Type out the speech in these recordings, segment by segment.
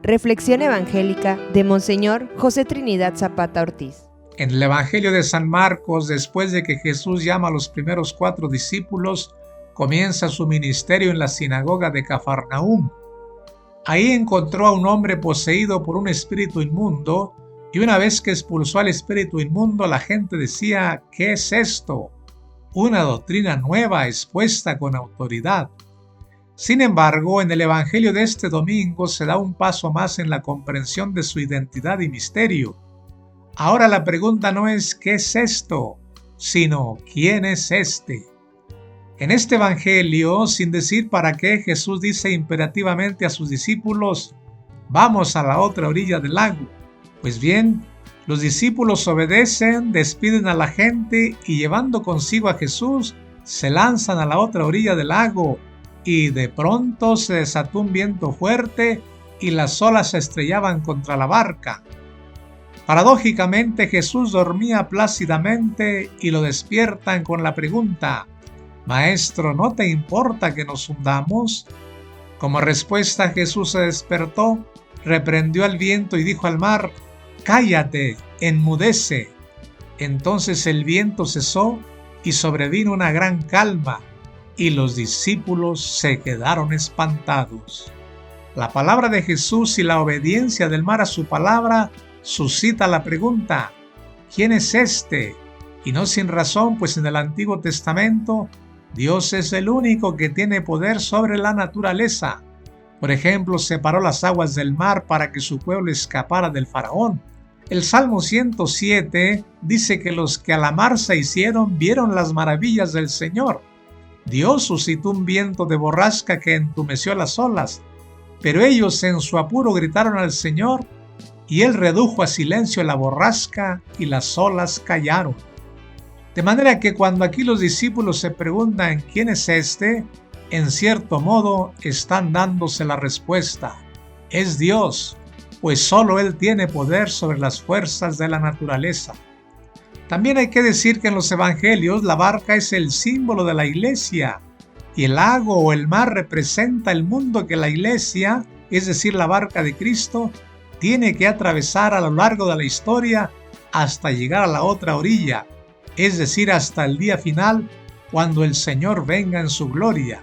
Reflexión evangélica de Monseñor José Trinidad Zapata Ortiz. En el Evangelio de San Marcos, después de que Jesús llama a los primeros 4 discípulos, comienza su ministerio en la sinagoga de Cafarnaúm. Ahí encontró a un hombre poseído por un espíritu inmundo, y una vez que expulsó al espíritu inmundo, la gente decía: ¿qué es esto? Una doctrina nueva expuesta con autoridad. Sin embargo, en el Evangelio de este domingo se da un paso más en la comprensión de su identidad y misterio. Ahora la pregunta no es ¿qué es esto?, sino ¿quién es este? En este Evangelio, sin decir para qué, Jesús dice imperativamente a sus discípulos: vamos a la otra orilla del lago. Pues bien, los discípulos obedecen, despiden a la gente y llevando consigo a Jesús, se lanzan a la otra orilla del lago. Y de pronto se desató un viento fuerte y las olas se estrellaban contra la barca. Paradójicamente, Jesús dormía plácidamente y lo despiertan con la pregunta: Maestro, ¿no te importa que nos hundamos? Como respuesta, Jesús se despertó, reprendió al viento y dijo al mar: cállate, enmudece. Entonces el viento cesó y sobrevino una gran calma. Y los discípulos se quedaron espantados. La palabra de Jesús y la obediencia del mar a su palabra suscita la pregunta: ¿quién es este? Y no sin razón, pues en el Antiguo Testamento Dios es el único que tiene poder sobre la naturaleza. Por ejemplo, separó las aguas del mar para que su pueblo escapara del faraón. El Salmo 107 dice que los que a la mar se hicieron vieron las maravillas del Señor. Dios suscitó un viento de borrasca que entumeció las olas, pero ellos en su apuro gritaron al Señor y Él redujo a silencio la borrasca y las olas callaron. De manera que cuando aquí los discípulos se preguntan ¿quién es este?, en cierto modo están dándose la respuesta: es Dios, pues solo Él tiene poder sobre las fuerzas de la naturaleza. También hay que decir que en los evangelios la barca es el símbolo de la iglesia y el lago o el mar representa el mundo que la iglesia, es decir, la barca de Cristo, tiene que atravesar a lo largo de la historia hasta llegar a la otra orilla, es decir, hasta el día final, cuando el Señor venga en su gloria.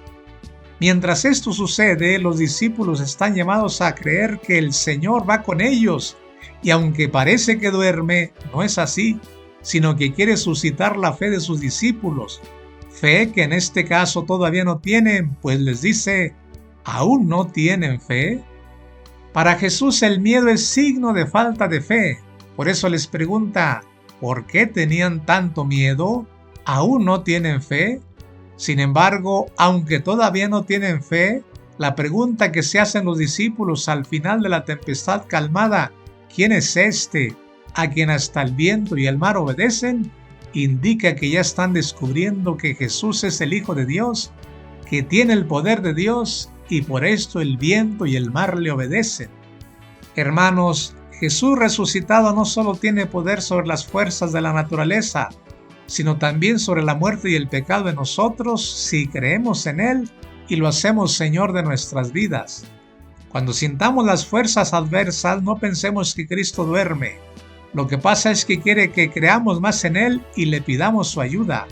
Mientras esto sucede, los discípulos están llamados a creer que el Señor va con ellos, y aunque parece que duerme, no es así, sino que quiere suscitar la fe de sus discípulos, fe que en este caso todavía no tienen, pues les dice: ¿aún no tienen fe? Para Jesús el miedo es signo de falta de fe, por eso les pregunta: ¿por qué tenían tanto miedo? ¿Aún no tienen fe? Sin embargo, aunque todavía no tienen fe, la pregunta que se hacen los discípulos al final de la tempestad calmada: ¿quién es este a quien hasta el viento y el mar obedecen?, indica que ya están descubriendo que Jesús es el Hijo de Dios, que tiene el poder de Dios y por esto el viento y el mar le obedecen. Hermanos, Jesús resucitado no solo tiene poder sobre las fuerzas de la naturaleza, sino también sobre la muerte y el pecado de nosotros si creemos en Él y lo hacemos Señor de nuestras vidas. Cuando sintamos las fuerzas adversas, no pensemos que Cristo duerme. Lo que pasa es que quiere que creamos más en Él y le pidamos su ayuda.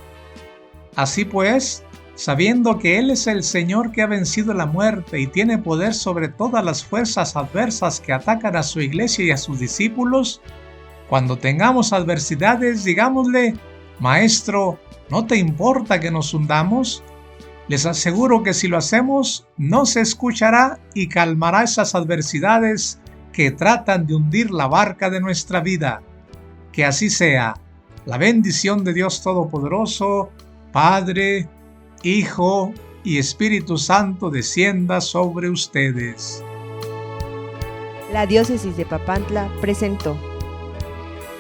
Así pues, sabiendo que Él es el Señor que ha vencido la muerte y tiene poder sobre todas las fuerzas adversas que atacan a su iglesia y a sus discípulos, cuando tengamos adversidades, digámosle: Maestro, ¿no te importa que nos hundamos? Les aseguro que si lo hacemos, no se escuchará y calmará esas adversidades que tratan de hundir la barca de nuestra vida. Que así sea. La bendición de Dios Todopoderoso, Padre, Hijo y Espíritu Santo descienda sobre ustedes. La Diócesis de Papantla presentó